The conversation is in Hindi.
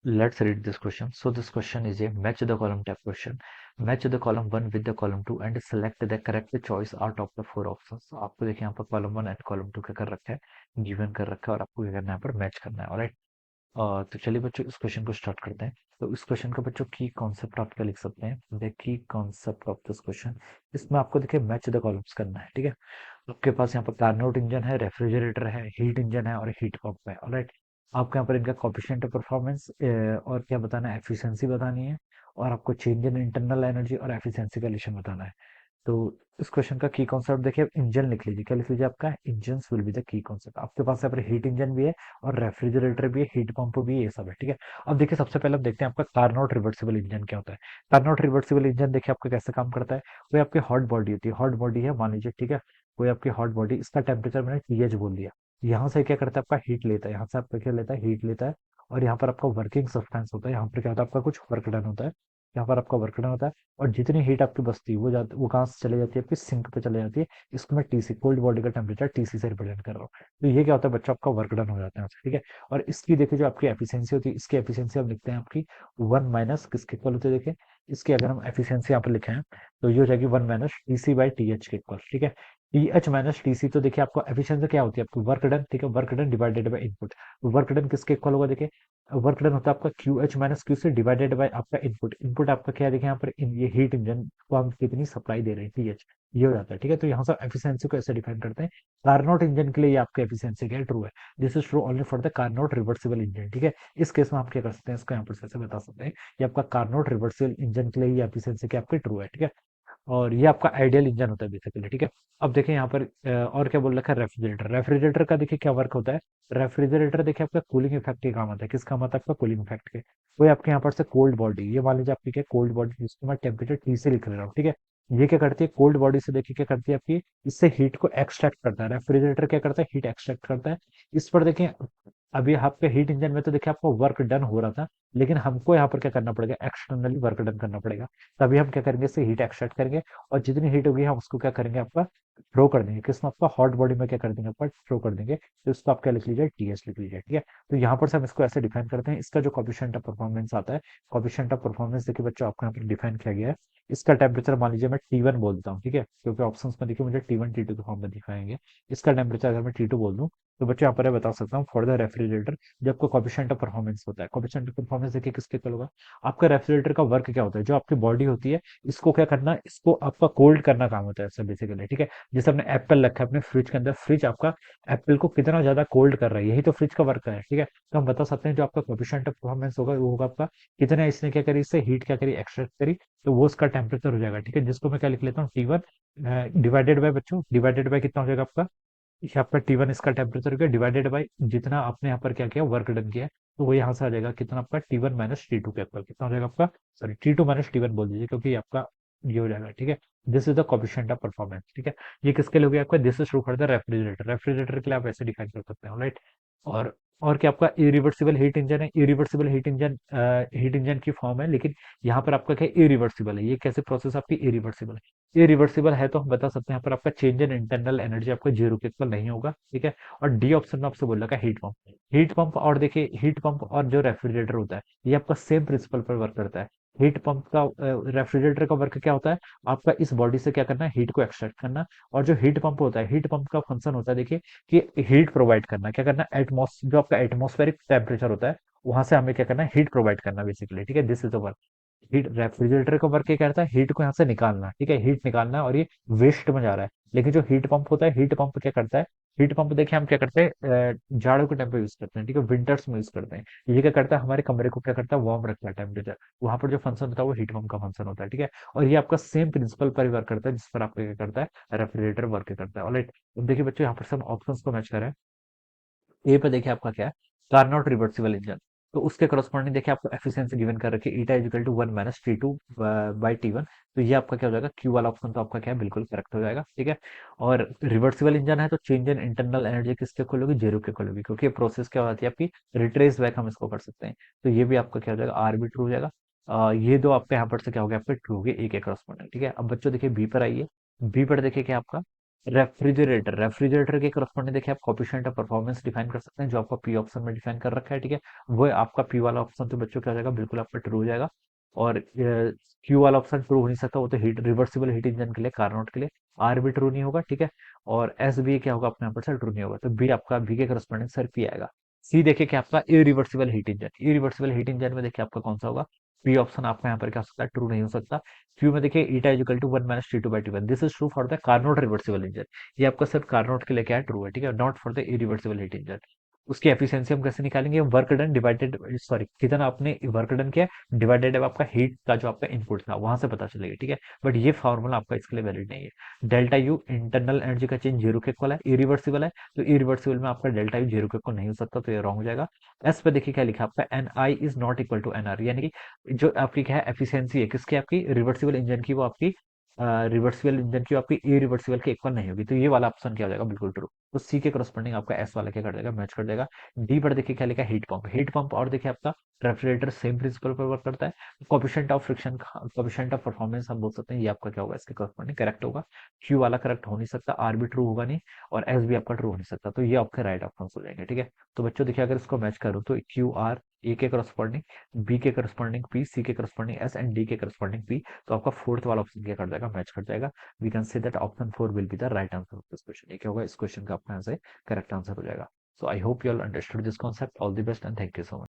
Let's read this question. So this question is a match the column type question. Match the column 1 with the column 2 and select the correct choice out of the four options. आपको देखिए यहाँ पर कॉलम 1 एंड कॉलम 2 क्या कर रखा है, गिवन कर रखा है, और आपको क्या करना है यहाँ पर मैच करना है। ऑलराइट, तो चलिए बच्चों इस क्वेश्चन को स्टार्ट करते हैं। तो इस क्वेश्चन का बच्चों की कॉन्सेप्ट आप क्या लिख सकते हैं, the key concept of this question. इसमें आपको देखिए मैच द कॉलम्स करना है, ठीक है। आपके पास यहाँ पर कार्नोट इंजन है, रेफ्रिजरेटर है, हीट इंजन है और हीट पंप है। ऑलराइट, आपको यहाँ पर इनका कोफिशिएंट ऑफ परफॉर्मेंस और क्या बताना है, एफिशिएंसी बतानी है, और आपको चेंज इन इंटरनल एनर्जी और एफिशिएंसी का रिलेशन बताना है। तो इस क्वेश्चन का की कॉन्सेप्ट देखिए, इंजन लिख लीजिए। क्या लिख लीजिए, आपका engine will be the key concept. आपके पास यहाँ पर हीट इंजन भी है और रेफ्रिजरेटर भी है, हीट पंप भी है, ये सब है, ठीक है। अब देखिए सबसे पहले हम देखते हैं आपका कार्नोट रिवर्सिबल इंजन क्या होता है। कार्नोट रिवर्सिबल इंजन देखिए आपका कैसे काम करता है। कोई आपकी हॉट बॉडी होती है, हॉट बॉडी है मान लीजिए, ठीक है। कोई आपकी हॉट बॉडी, इसका टेम्परेचर मैंने टीएच बोल दिया। यहाँ से क्या करता है, आपका हीट लेता है, यहाँ से आपका क्या लेता है, हीट लेता है। और यहाँ पर आपका वर्किंग सब्सटेंस होता है, यहाँ पर क्या होता है, आपका कुछ वर्क डन होता है। यहाँ पर आपका वर्क डन होता है, और जितनी हीट आपकी बचती है वो कहाँ से चले जाती है, आपकी सिंक पे चले जाती है। इसको मैं टीसी, कोल्ड बॉडी का टेम्परेचर टीसी से रिप्रेजेंट कर रहा हूँ। तो ये क्या होता है बच्चा, आपका वर्क डन हो जाता है, ठीक है। और इसकी देखिए जो आपकी एफिशिएंसी होती है, इसकी एफिशिएंसी हम लिखते हैं आपकी 1 - किसके इक्वल होती है, देखिए इसकी अगर हम एफिशिएंसी यहाँ पर लिखे हैं तो ये हो जाएगी 1 - TC/TH के इक्वल, ठीक है। TH - TC, तो देखिए आपको एफिशिएंसी क्या होती है, आपकी वर्क डन, ठीक है, work done divided by input. Work done किसके इक्वल होगा, देखिए वर्क डन होता है आपका QH - QC डिवाइडेड बाय आपका इनपुट। इनपुट आपका क्या है, देखिए यहाँ पर ये हीट इंजन को हम कितनी सप्लाई दे रहे हैं, TH, ये हो जाता है, ठीक है। तो यहाँ से एफिशिएंसी को ऐसे डिफाइन करते हैं। कार्नोट इंजन के लिए ये आपका एफिशिएंसी क्या है, ट्रू है। This is true only for the Carnot reversible engine, ठीक है। इस केस में आप क्या कर सकते हैं, इसको यहाँ पर ऐसे बता सकते हैं, ये आपका कार्नोट रिवर्सिबल इंजन के लिए ये एफिशिएंसी क्या आपकी ट्रू है, ठीक है। और ये आपका आइडियल इंजन होता है बेसिकली, ठीक है। अब देखिए यहाँ पर और क्या बोल रखा है, रेफ्रिजरेटर। रेफ्रिजरेटर का देखिए क्या वर्क होता है। रेफ्रिजरेटर देखिए आपका कूलिंग इफेक्ट के काम आता है। किस काम आता है, आपका कूलिंग इफेक्ट के। कोई आपके यहाँ पर से कोल्ड बॉडी, ये मान लीजिए आपकी क्या कोल्ड बॉडी, जिसको मैं टेम्परेचर टी से लिख ले रहा हूँ, ठीक है। ये क्या करती है, कोल्ड बॉडी से देखिए क्या करती है आपकी, इससे हीट को एक्सट्रैक्ट करता है। रेफ्रिजरेटर क्या करता है, हीट एक्सट्रैक्ट करता है। इस पर देखिए अभी आपके हीट इंजन में तो देखिए आपको वर्क डन हो रहा था, लेकिन हमको यहाँ पर क्या करना पड़ेगा, एक्सटर्नली वर्क डन करना पड़ेगा। तभी हम क्या करेंगे, इससे हीट एक्सट्रैक्ट करेंगे, और जितनी हीट होगी हम उसको क्या करेंगे, आपका थ्रो कर देंगे, किसमें, आपका हॉट बॉडी में क्या कर देंगे, आपका थ्रो कर देंगे। तो इसको आप क्या लिख लीजिए, टीएस लिख लीजिए, ठीक है। तो यहाँ पर से हम इसको ऐसे डिफाइन करते हैं। इसका जो कोफिशिएंट ऑफ परफॉर्मेंस आता है, कोफिशिएंट ऑफ परफॉर्मेंस देखिए बच्चों आपको यहाँ पर डिफाइन किया गया है। इसका टेम्परेचर मान लीजिए मैं T1 बोलता हूँ, ठीक है, क्योंकि ऑप्शंस में देखिए मुझे T1 T2 के फॉर्म में दिखाएंगे। इसका टेम्परेचर अगर मैं T2 बोल दूँ, तो बच्चों यहाँ पर मैं बता सकता हूँ फॉर द रेफ्रिजरेटर, जब आपको कोफिशिएंट ऑफ परफॉर्मेंस होता है, कोफिशिएंट ऑफ परफॉर्मेंस देखिए किसके इक्वल होगा, आपका रेफ्रिजरेटर का वर्क क्या होता है, जो आपकी बॉडी होती है इसको क्या करना, इसको आपका कोल्ड करना काम होता है ऐसा बेसिकली, ठीक है। जैसे आपने एप्पल रखा है अपने फ्रिज के अंदर, फ्रिज आपका एप्पल को कितना ज्यादा कोल्ड कर रहा है, यही तो फ्रिज का वर्क है, ठीक है। तो हम बता सकते हैं जो आपका कोफिशिएंट ऑफ परफॉर्मेंस होगा वो होगा आपका कितना इसने क्या करी, इससे हीट क्या करी, एक्सट्रैक्ट करी। तो वो उसका टेम्परेचर हो जाएगा, ठीक है, जिसको मैं क्या लिख लेता हूँ, T1 डिवाइडेड बाय, बच्चों डिवाइडेड बाय कितना हो जाएगा आपका, ये आपका T1 इसका टेम्परेचर हो गया, डिवाइडेड बाय जितना आपने यहाँ पर क्या किया, वर्क डन किया है। तो वो यहाँ से आ जाएगा कितना, आपका T1 - T2 के ऊपर कितना हो जाएगा आपका, सॉरी T2 - T1 बोल दीजिए, क्योंकि ये आपका ये हो जाएगा, ठीक है। This is the coefficient of performance, ठीक है। ये किसके लिए हो गया आपका, this is true for the refrigerator. Refrigerator के लिए आप ऐसे डिफाइन कर सकते हैं, राइट। और और क्या आपका इरिवर्सिबल हीट इंजन है। इरिवर्सिबल हीट इंजन की फॉर्म है, लेकिन यहाँ पर आपका क्या इरिवर्सिबल है, ये कैसे प्रोसेस आपकी इरिवर्सिबल है। इरिवर्सिबल है तो हम बता सकते हैं यहाँ पर आपका चेंज इन इंटरनल एनर्जी आपका जीरो के इक्वल नहीं होगा, ठीक है। और डी ऑप्शन में आपसे बोल रखा है हीट पंप। हीट पंप और देखिए हीट पंप और जो रेफ्रिजरेटर होता है, ये आपका सेम प्रिंसिपल पर वर्क करता है। हीट पंप का, रेफ्रिजरेटर का वर्क क्या होता है, आपका इस बॉडी से क्या करना है, हीट को एक्सट्रैक्ट करना। और जो हीट पंप होता है, हीट पंप का फंक्शन होता है देखिए कि हीट प्रोवाइड करना, क्या करना, एटमॉस जो आपका एटमॉस्फेरिक टेम्परेचर होता है, वहां से हमें क्या करना है, हीट प्रोवाइड करना बेसिकली, ठीक है। This is the work. Heat refrigerator का वर्क क्या करता है, हीट को यहाँ से निकालना, ठीक है, हीट निकालना, और ये वेस्ट में जा रहा है। लेकिन जो हीट पंप होता है, हीट पंप क्या करता है, हीट पंप देखिए हम क्या करते हैं, जाड़ों के टाइम पे यूज करते हैं, ठीक है, विंटर्स में यूज करते हैं। ये क्या करता है, हमारे कमरे को क्या करता है, वार्म रखता है टेम्परेचर। वहां पर जो फंक्शन होता है वो हीट पंप का फंक्शन होता है, ठीक है। और ये आपका सेम प्रिंसिपल पर वर्क करता है जिस पर आपका क्या करता है, रेफ्रिजरेटर वर्क करता है, ऑलराइट। अब देखिए बच्चों यहाँ पर सब ऑप्शंस को मैच करें। ए पे देखिए आपका क्या है, कार्नोट रिवर्सिबल इंजन। तो उसके करस्पॉन्डिंग देखिए आपको एफिशिएंसी गिवन कर रखी है, eta is equal to 1 - T2 by T1। तो ये आपका क्या हो जाएगा, क्यू वाला ऑप्शन तो आपका क्या है, बिल्कुल करेक्ट हो जाएगा, ठीक है। और रिवर्सिबल इंजन है तो चेंज इन इंटरनल एनर्जी किसके इक्वल होगी, जीरो के इक्वल होगी, क्योंकि ये प्रोसेस क्या होती है आपकी, रिट्रेस बैक हम इसको कर सकते हैं। तो ये भी आपका क्या हो जाएगा, आर भी ट्रू हो जाएगा। ये दो आपके यहाँ पर से क्या हो गया, आपके ट्रू हो गए, एक एक करस्पॉन्डिंग, ठीक है। अब बच्चों देखिए बी पर आइए। बी पर देखिए क्या आपका रेफ्रिजरेटर, रेफ्रिजरेटर के करस्पॉन्डिंग देखिए आप कोएफिशिएंट ऑफ परफॉर्मेंस डिफाइन कर सकते हैं, जो आपका पी ऑप्शन में डिफाइन कर रखा है, ठीक है। वो आपका पी वाला ऑप्शन तो बच्चों क्या हो जाएगा, बिल्कुल आपका ट्रू हो जाएगा। और क्यू वाला ऑप्शन ट्रू हो नहीं सकता, वो तो हीट रिवर्सिबल हीट इंजन के लिए, कारनोट के लिए। आर भी ट्रू नहीं होगा, ठीक है। और एस भी क्या होगा अपने यहाँ पर सर, ट्रू नहीं होगा, तो बी आपका, बी के करस्पॉन्डिंग सर पी आएगा। सी देखिए कि आपका irreversible heat engine, irreversible heat engine में देखिए आपका कौन सा होगा, पी ऑप्शन आपका यहाँ पर क्या हो सकता है, ट्रू नहीं हो सकता। क्यू में देखिए eta equal to 1 - T2/T1, this is true for the Carnot reversible engine. ये आपका सिर्फ कार्नोट के लिए क्या है, ट्रू है, ठीक है, not for the irreversible heat engine. उसकी एफिशिएंसी हम कैसे निकालेंगे, वर्क डन डिवाइडेड, सॉरी कितना आपने वर्क डन किया डिवाइडेड आपका हीट का जो आपका इनपुट था, वहां से पता चलेगा, ठीक है। बट ये फॉर्मूला आपका इसके लिए वैलिड नहीं है। डेल्टा यू इंटरनल एनर्जी का चेंज जीरो के इक्वल है, इरिवर्सिबल है, तो इरिवर्सिबल में आपका डेल्टा यू जीरो के इक्वल नहीं हो सकता, तो ये रॉन्ग हो जाएगा। एस पे देखिए क्या लिखा आपका, N I is not equal to N R, यानी कि जो आपकी क्या है एफिशिएंसी है किसकी, आपकी रिवर्सिबल इंजन की, वो आपकी रिवर्सिबल इंजन की आपकी इरिवर्सिबल के इक्वल नहीं होगी, तो ये वाला ऑप्शन क्या हो जाएगा, बिल्कुल ट्रू। तो सी के करस्पॉन्डिंग आपका एस वाला क्या कर देगा, मैच कर देगा। डी पर देखिए क्या लिखा है, हीट पंप, हीट पंप, और देखिए आपका रेफ्रिजरेटर सेम प्रिंसिपल पर वर्क करता है। Coefficient of friction, coefficient of performance हम बोल सकते हैं, ये आपका क्या होगा, इसके करस्पॉन्डिंग करेक्ट होगा। क्यू वाला करेक्ट हो नहीं सकता, आर भी ट्रू होगा नहीं, और एस भी आपका ट्रू हो नहीं सकता, तो ये आपके राइट ऑप्शन हो जाएंगे, ठीक है। तो बच्चों देखिए अगर इसको मैच करूँ तो क्यू आर, ए के करस्पॉन्डिंग बी के करस्पॉन्डिंग पी, सी के करस्पॉन्डिंग एस, एंड डी के करस्पॉन्डिंग पी, तो आपका फोर्थ वाला ऑप्शन क्या कर जाएगा, मैच कर जाएगा। We can say that option 4 will be the right answer of this question. ये क्या होगा, इस क्वेश्चन का आपका आंसर करेक्ट आंसर हो जाएगा। So I hope you all understood this concept. All the best and thank you so much.